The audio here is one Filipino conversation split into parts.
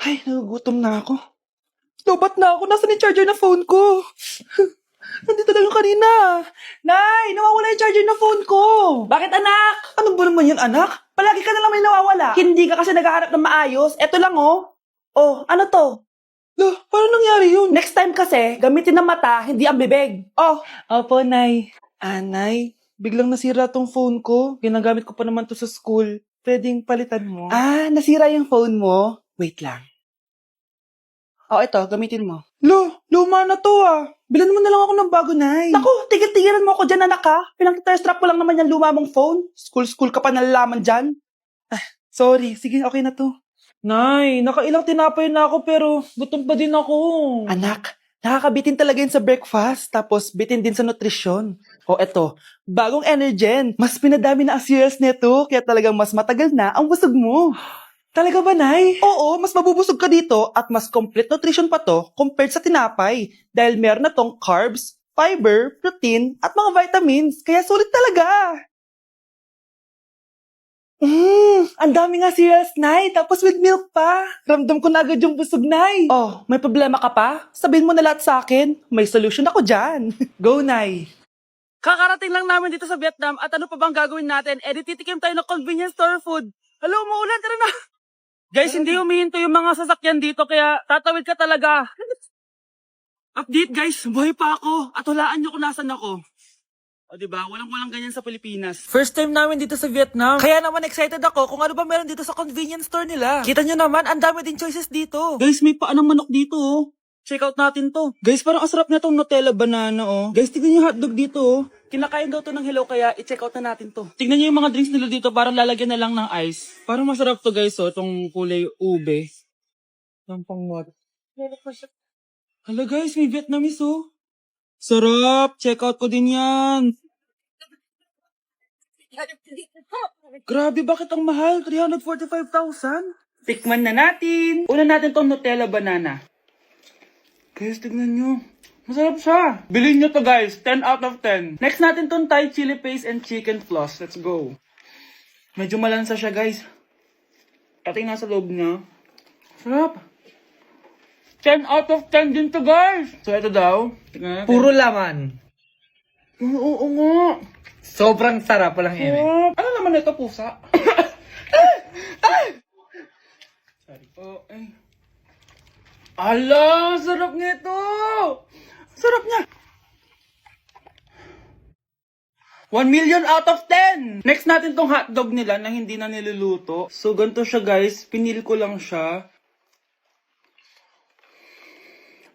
Ay, nagugutom na ako. Lobat na ako. Nasaan yung charger na phone ko? Nandito lang yung kanina. Nay, nawawala yung charger na phone ko. Bakit anak? Ano ba naman yun anak? Palagi ka na lang may nawawala. Hindi ka kasi naghahanap ng maayos. Eto lang oh. Oh, ano to? Lo, paano nangyari yun? Next time kasi, gamitin ng mata, hindi ang bibig. Oh. Opo, Nay. Nay, biglang nasira tong phone ko. Ginagamit ko pa naman to sa school. Pwedeng palitan mo? Nasira yung phone mo? Wait lang. Oh, ito, gamitin mo. Luma na to Bilan mo na lang ako ng bago, Nay. Naku, tigil-tigilan mo ako dyan, anak ha. Pinang-strap ko lang naman yung luma mong phone. School ka pa nalalaman dyan. Sorry, sige, okay na to. Nay, nakailang tinapay na ako pero gutom pa din ako. Anak, nakakabitin talaga yun sa breakfast, tapos bitin din sa nutrisyon. O eto, bagong Energen. Mas pinadami na ang cereals nito, kaya talagang mas matagal na ang busog mo. Talaga ba, Nay? Oo, mas mabubusog ka dito at mas complete nutrition pa to compared sa tinapay. Dahil meron na tong carbs, fiber, protein, at mga vitamins. Kaya sulit talaga. Ang dami nga cereals, Nay. Tapos with milk pa. Ramdam ko na agad yung busog, Nay. Oh, may problema ka pa? Sabihin mo na lahat sa akin. May solution ako dyan. Go, Nay. Kakarating lang namin dito sa Vietnam at ano pa bang gagawin natin? Titikim tayo ng convenience store food. Hello, umuulan, tara na. Guys, hindi humihinto yung mga sasakyan dito kaya tatawid ka talaga. Update guys, buhay pa ako at hulaan nyo kung nasan ako. O diba, walang ganyan sa Pilipinas. First time namin dito sa Vietnam. Kaya naman excited ako kung ano ba meron dito sa convenience store nila. Kita nyo naman, ang dami din choices dito. Guys, may paanong manok dito oh. Check out natin to. Guys, parang asarap na tong Nutella banana oh. Guys, tignan yung hotdog dito oh. Kinakain daw to ng hello kaya i-check out na natin to. Tignan nyo yung mga drinks nila dito parang lalagyan na lang ng ice. Parang masarap to guys oh, itong kulay ube. Yung pang what? Hala guys, may Vietnamese oh. Sarap! Check out ko din yan. Grabe, bakit ang mahal? 345,000? Tikman na natin. Una natin tong Nutella banana. Guys, tignan nyo. Masarap siya. Bilhin nyo to guys. 10 out of 10. Next natin tong Thai chili paste and chicken floss. Let's go. Medyo malansa siya guys. Ito yung nasa loob niya. Sarap. 10 out of 10 din to guys. So ito daw. Tignan natin. Puro laman. Oo nga. Sobrang sarap, walang eme. Ano naman ito, pusa? Sorry po. Ay. Ala, sarap nito! Sarap niya! 1 million out of 10! Next natin tong hotdog nila na hindi na niluluto. So, ganito siya guys. Pinili ko lang siya.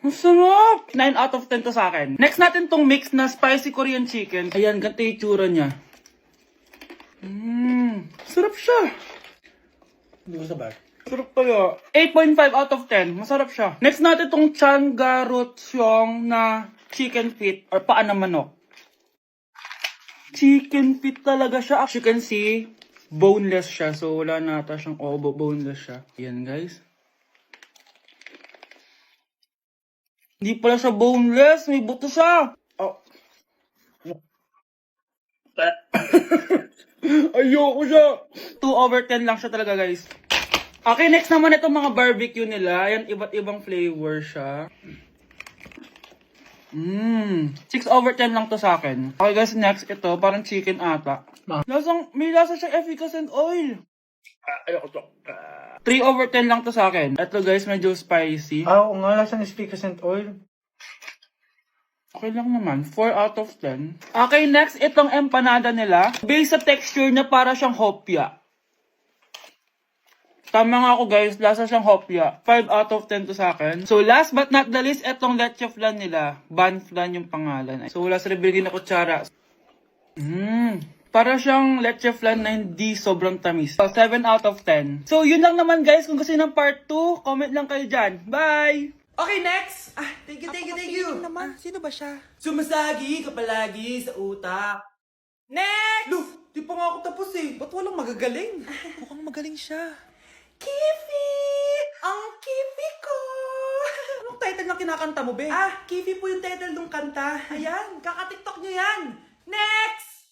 Ang sarap! 9 out of 10 to sa akin. Next natin tong mix na spicy Korean chicken. Ayan, ganito yung tsura niya. Sarap siya. Hindi ko sabay. Sarap pala. 8.5 out of 10. Masarap siya. Next natin tong Changarotyong na chicken feet or paa ng manok. Chicken feet talaga siya. As you can see, boneless siya. So, wala na ata siyang obo. Boneless siya. Yan, guys. Hindi pala siya boneless. May buto siya. Oh. Ayoko siya. 2 over 10 lang siya talaga, guys. Okay, next naman itong mga barbecue nila. Ayan, iba't ibang flavor siya. 6 over 10 lang to sa akin. Okay guys, next ito, parang chicken ata. May lasa siyang efficacent oil. Ayoko to. 3 over 10 lang to sa akin. Ito guys, medyo spicy. Oo nga, lasang efficacent oil. Okay lang naman, 4 out of 10. Okay, next, itong empanada nila. Based sa texture na para siyang hopya. Tama nga ako guys, lasa siyang hopya. 5 out of 10 to sa akin. So last but not the least, etong leche flan nila. Ban flan yung pangalan. So wala sa binigay na kutsara. Para siyang leche flan na hindi sobrang tamis. So 7 out of 10. So yun lang naman guys. Kung gusto niyo ng part 2, comment lang kayo dyan. Bye! Okay, next! Thank you. Naman. Sino ba siya? Sumasagi ka palagi sa utak. Next! Look, di pa nga ako tapos eh. Ba't walang magagaling? Mukhang magaling siya. Kifi! Ang Kifi ko! Anong title na kinakanta mo, be? Kifi po yung title ng kanta. Ayan, kaka-tiktok nyo yan. Next!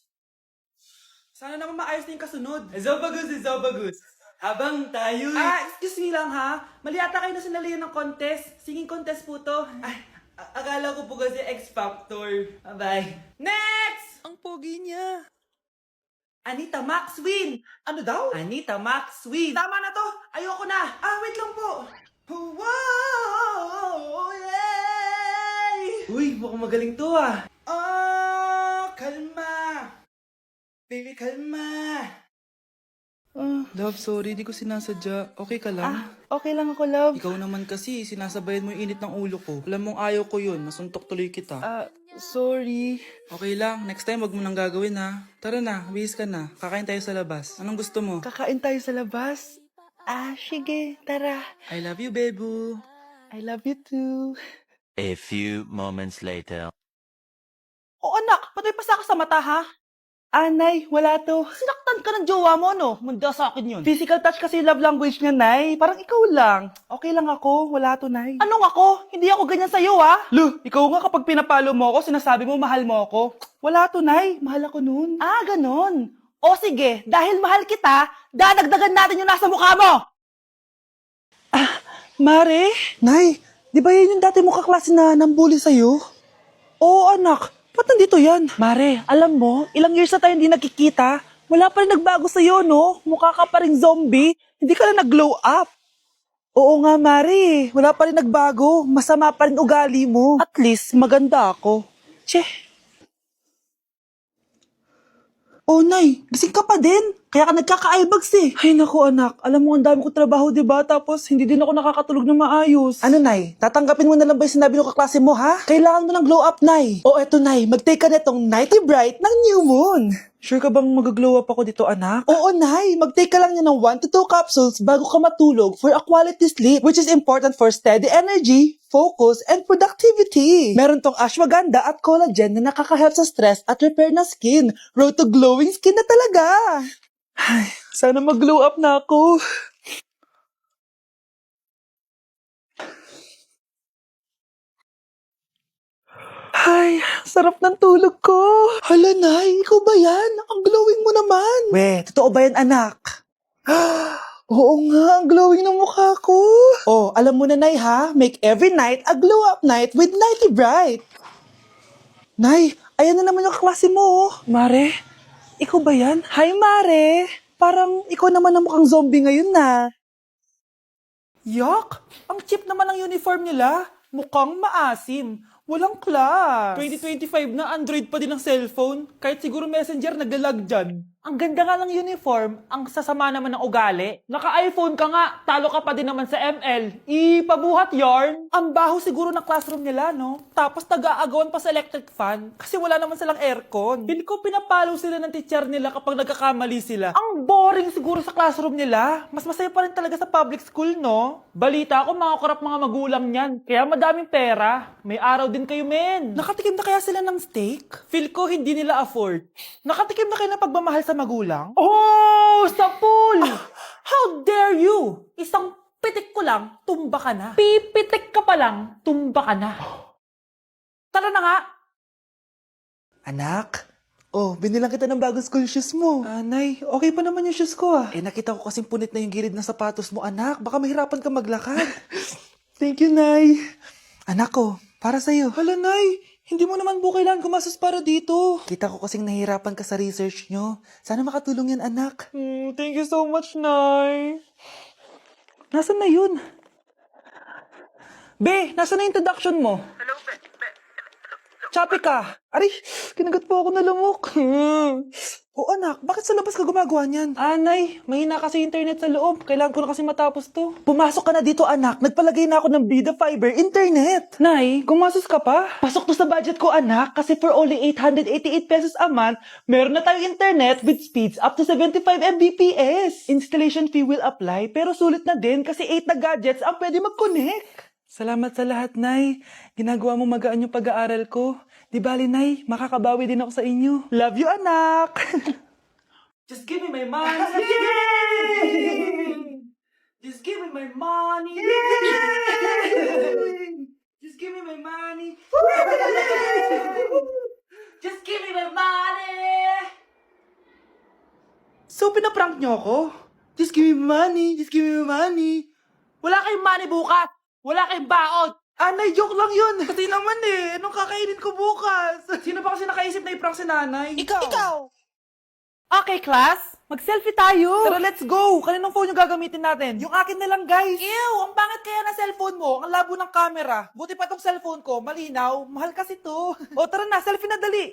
Sana naman maayos na yung kasunod. Zobagus. Habang tayo... excuse me lang ha. Mali ata kayo na sinalihan ng contest. Singing contest po to. Ay, akala ko po kasi X Factor. Bye. Next! Ang pogi niya. Anita Max win! Ano daw? Anita Max win! Tama na to! Ayoko na! Wait lang po! Wow! Yay! Uy, mukhang magaling to ah! Kalma! Baby, kalma! Love, sorry, di ko sinasadya. Okay ka lang? Okay lang ako, love. Ikaw naman kasi, sinasabayan mo yung init ng ulo ko. Alam mong ayaw ko yun, nasuntok tuloy kita. Sorry. Okay lang, next time wag mo nang gagawin ha. Tara na, bihis ka na. Kakain tayo sa labas. Anong gusto mo? Kakain tayo sa labas? Sige, tara. I love you, Bebu. I love you too. A few moments later. Oh anak, patay pa sa ka sa mata ha? Nay, wala to. Sinaktan ka ng jowa mo no? Manda sa akin yun. Physical touch kasi yung love language niya, Nay. Parang ikaw lang. Okay lang ako, wala to, Nay. Anong ako? Hindi ako ganyan sa'yo ha? Ikaw nga kapag pinapalo mo ako, sinasabi mo mahal mo ako. Wala to, Nay. Mahal ako nun. Ganon. O sige, dahil mahal kita, dadagdagan natin yung nasa mukha mo! Mare? Nay, di ba yun yung dati mo kaklase na nambuli sa'yo? Oo anak, ba't nandito yan? Mare, alam mo, ilang years na tayo hindi nagkikita. Wala pa rin nagbago sa'yo, no? Mukha ka pa rin zombie. Hindi ka na nag-glow up. Oo nga Mari, wala pa rin nagbago. Masama pa rin ugali mo. At least, maganda ako. Che. Oh, Nay, gising ka pa din. Kaya ka nagkaka-eyebags eh. Ay, naku anak. Alam mo, ang dami ko trabaho, diba? Tapos, hindi din ako nakakatulog na maayos. Ano, Nay? Tatanggapin mo na lang ba yung sinabi ng kaklase mo, ha? Kailangan mo ng glow up, Nay. O, eto, Nay. Mag-take ka na itong Nighty Bright ng New Moon. Sure ka bang mag-glow up ako dito, anak? Oo, Nay. Mag-take ka lang niya ng 1 to 2 capsules bago ka matulog for a quality sleep, which is important for steady energy, focus, and productivity. Meron tong ashwagandha at collagen na nakaka-help sa stress at repair na skin. Road to glowing skin na talaga. Ay, sana mag-glow up na ako. Ay, sarap ng tulog ko. Hala, Nay, ikaw ba yan? Ang glowing mo naman. We, totoo ba yan, anak? Oo nga, ang glowing ng mukha ko. Oh, alam mo na, Nay, ha? Make every night a glow-up night with Nighty Bright. Nay, ayan na naman yung kaklase mo. Mare, ikaw ba yan? Hi, Mare. Parang ikaw naman ang mukhang zombie ngayon na. Yak! Ang cheap naman ng uniform nila. Mukhang maasim. Walang class. 2025 na Android pa din ang cellphone. Kahit siguro Messenger naglalag dyan. Ang ganda nga ng uniform, ang sasama naman ng ugali. Naka-iPhone ka nga, talo ka pa din naman sa ML. Ipabuhat yarn. Ang baho siguro ng classroom nila, no? Tapos nag-aagawan pa sa electric fan kasi wala naman silang aircon. Feel ko pinapalo sila ng teacher nila kapag nagkakamali sila. Ang boring siguro sa classroom nila. Mas masaya pa rin talaga sa public school, no? Balita ko mga korap mga magulang niyan. Kaya madaming pera. May araw din kayo, men. Nakatikim na kaya sila ng steak? Feel ko hindi nila afford. Nakatikim na kayo ng pagmamahal sa magulang? Oh, sa pool! How dare you? Isang pitik ko lang, tumba ka na. Pipitik ka pa lang, tumba ka na. Tara na nga. Anak, binilang kita ng bagong school shoes mo. Nay, okay pa naman yung shoes ko nakita ko kasing punit na yung gilid ng sapatos mo, anak. Baka mahirapan ka maglakad. Thank you, Nay. Anak ko, para sa'yo. Hala, Nay. Hindi mo naman po kailangan gumastos para dito. Kita ko kasing nahihirapan ka sa research nyo. Sana makatulong yan, anak. Thank you so much, Nay. Nasaan na yun? Be, nasaan na yung introduction mo? Hello, Be. Choppy ka. Aray, kinagat po ako na lamok. Anak, bakit sa labas ka gumagawa niyan? Nay, mahina kasi internet sa loob. Kailangan ko na kasi matapos to. Pumasok ka na dito, anak. Nagpalagay na ako ng Bida Fiber Internet. Nay, gumasos ka pa? Pasok to sa budget ko, anak. Kasi for only 888 pesos a month, meron na tayong internet with speeds up to 75 Mbps. Installation fee will apply, pero sulit na din kasi 8 na gadgets ang pwede mag-connect. Salamat sa lahat, Nay. Ginagawa mo magaan yung pag-aaral ko. Di bali, Nay, makakabawi din ako sa inyo. Love you, anak! Just give me my money! Just give me my money! Just give me my money! Just give me my money! So, pinaprank niyo ako? Just Just give me money. Just give me money. Wala kayong money bukas. Wala kayong baon. Anay, joke lang yun. Kasi naman eh, anong kakainin ko bukas? Sino ba kasi nakaisip na i-prank si nanay? Ikaw. Okay, class. Mag-selfie tayo. Tara, let's go. Kaninong phone yung gagamitin natin? Yung akin na lang, guys. Ew, ang pangit kaya na cellphone mo. Ang labo ng camera. Buti pa tong cellphone ko. Malinaw. Mahal kasi to. O, tara na. Selfie na dali.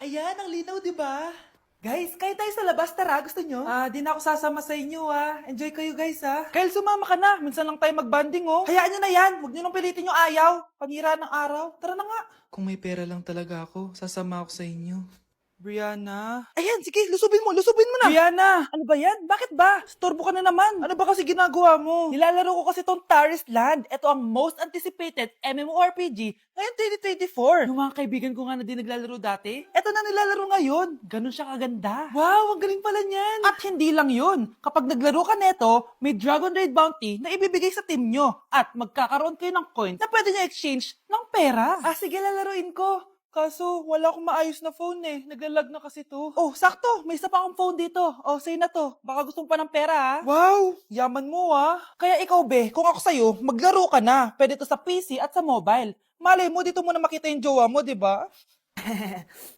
Ayan, ang linaw, di ba? Guys, kayo tayo sa labas. Tara, gusto nyo? Di na ako sasama sa inyo, Enjoy kayo, guys, Kyle, sumama ka na. Minsan lang tayo mag-banding, Hayaan nyo na yan. Huwag nyo nang pilitin yung ayaw. Panira ng araw. Tara na nga. Kung may pera lang talaga ako, sasama ako sa inyo. Brianna? Ayan, sige, lusubin mo na. Brianna! Ano ba yan? Bakit ba? Storbo ka na naman. Ano ba kasi ginagawa mo? Nilalaro ko kasi tong Taris Land. Ito ang most anticipated MMORPG ngayon 2024. Yung mga kaibigan ko nga na di naglalaro dati, eto na nilalaro ngayon. Ganun siya kaganda. Wow, ang galing pala niyan. At hindi lang yun. Kapag naglaro ka neto, may Dragon Raid Bounty na ibibigay sa team nyo. At magkakaroon kayo ng coins na pwede nyo exchange ng pera. Sige, lalaruin ko. Kaso, wala akong maayos na phone eh. Naglalag na kasi to. Oh, sakto. May isa pa akong phone dito. Oh, say na to. Baka gusto mo pa ng pera, Wow! Yaman mo Kaya ikaw, be, kung ako sa'yo, maglaro ka na. Pwede to sa PC at sa mobile. Malay mo, dito mo na makita yung jowa mo, di ba?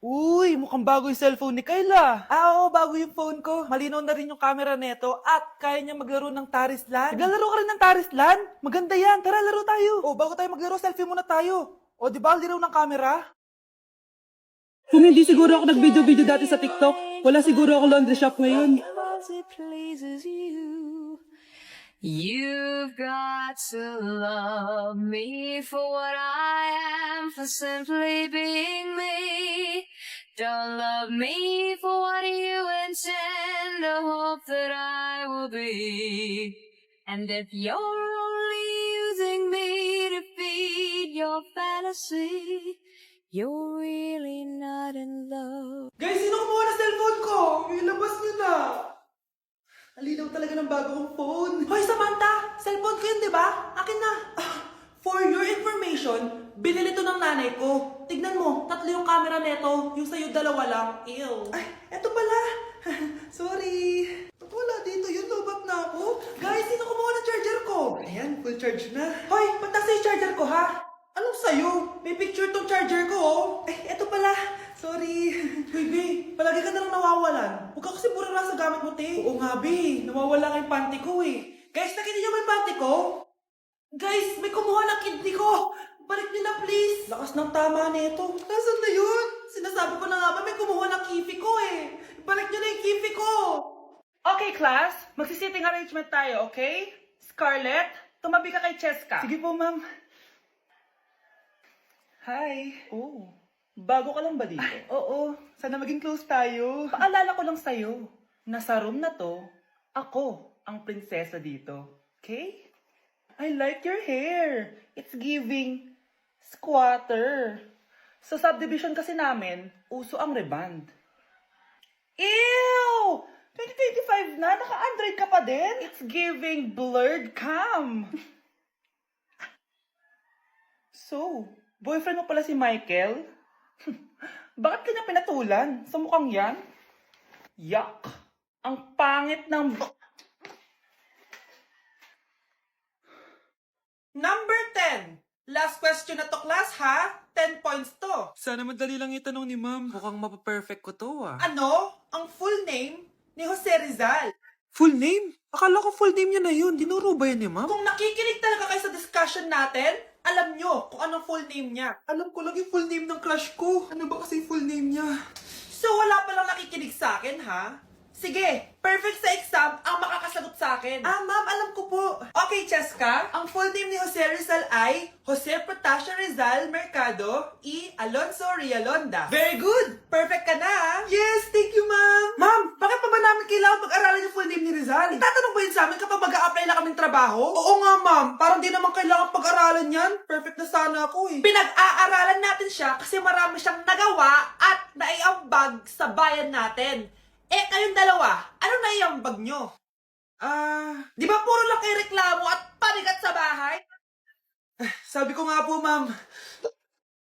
Uy, mukhang bago yung cellphone ni Kayla. Oo, bago yung phone ko. Malinaw na rin yung camera neto at kaya niya maglaro ng Taris Land. Naglalaro ka rin ng Taris Land? Maganda yan. Tara, laro tayo. Oh, bago tayo maglaro, selfie muna tayo. O, di ba, linaw ng camera? Kung hindi siguro ako nag-video-video dati sa TikTok, wala siguro ako laundry shop ngayon. It pleases you. You've got to love me for what I am, for simply being me. Don't love me for what you intend or hope that I will be. And if you're only using me to feed your fantasy, you're really not in love. Guys, sino kumuha na cellphone ko? Ilabas niyo na. Alinaw talaga ng bago kong phone. Hoy, Samantha! Cellphone ko yun, di ba? Akin na. For your information, binili to ng nanay ko. Tignan mo, 3 yung camera neto. Yung sa'yo 2 lang. Ew. Ay, eto pala. Sorry. Ba't wala dito yun? Lobat na ako. Guys, sino kumuha ng charger ko? Ayan, full charge na. Hoy, ba't nasa yung charger ko, ha? Anong sayo? May picture tong charger ko, Ay, eto pala. Sorry. Baby, palagi ka na lang nawawalan. Huwag ka kasi burara sa gamit mo, te. Oo nga, be. Nawawala nga yung panty ko eh. Guys, nakita niyo ba yung panty ko? Guys, may kumuha ng kidney ko. Balik niyo na, please. Lakas ng tama nito. Nasaan na yun? Sinasabi ko na nga ba, may kumuha ng kifi ko eh. Balik niyo na yung kifi ko. Okay, class. Magsisitting arrangement tayo, okay? Scarlett, tumabi ka kay Cheska. Sige po, ma'am. Hi. Oh, bago ka lang ba dito? Oo, Sana maging close tayo. paalala ko lang sa'yo. Nasa room na to, ako ang prinsesa dito. Okay? I like your hair. It's giving squatter. Sa subdivision kasi namin, uso ang reband. Ew! 2025 na, naka-Android ka pa din? It's giving blurred cam. So, boyfriend mo pala si Michael? Bakit kanya pinatulan? Sa mukhang yan? Yuck! Ang pangit ng... Number 10. Last question na to, class, ha? 10 points to. Sana madali lang itanong ni ma'am. Mukhang mapaperfect ko to Ano? Ang full name ni Jose Rizal. Full name? Akala ko full name niya na yun. Dinuro ba yan ni ma'am? Kung nakikinig talaga kayo sa discussion natin, alam nyo kung anong full name niya. Alam ko lang yung full name ng crush ko. Ano ba kasi full name niya? So wala palang nakikinig sa akin, ha? Sige, perfect sa exam ang makakasagot sa akin. Ma'am, alam ko po. Okay, Cheska, ang full name ni Jose Rizal ay Jose Protasio Rizal Mercado y Alonso Rialonda. Very good! Perfect ka na, ha? Yes, thank you, ma'am. Ma'am, bakit pa ba namin kailangan pag-aralan yung full name ni Rizal? Itatanong ba yun sa amin kapag mag-a-apply na kaming trabaho? Oo nga, ma'am. Parang di naman kailangan pag-aralan yan. Perfect na sana ako eh. Pinag-aaralan natin siya kasi marami siyang nagawa at naiambag sa bayan natin. Eh, kayong dalawa, ano naiambag nyo? Di ba puro lang kayo reklamo at panigat sa bahay? Sabi ko nga po, ma'am,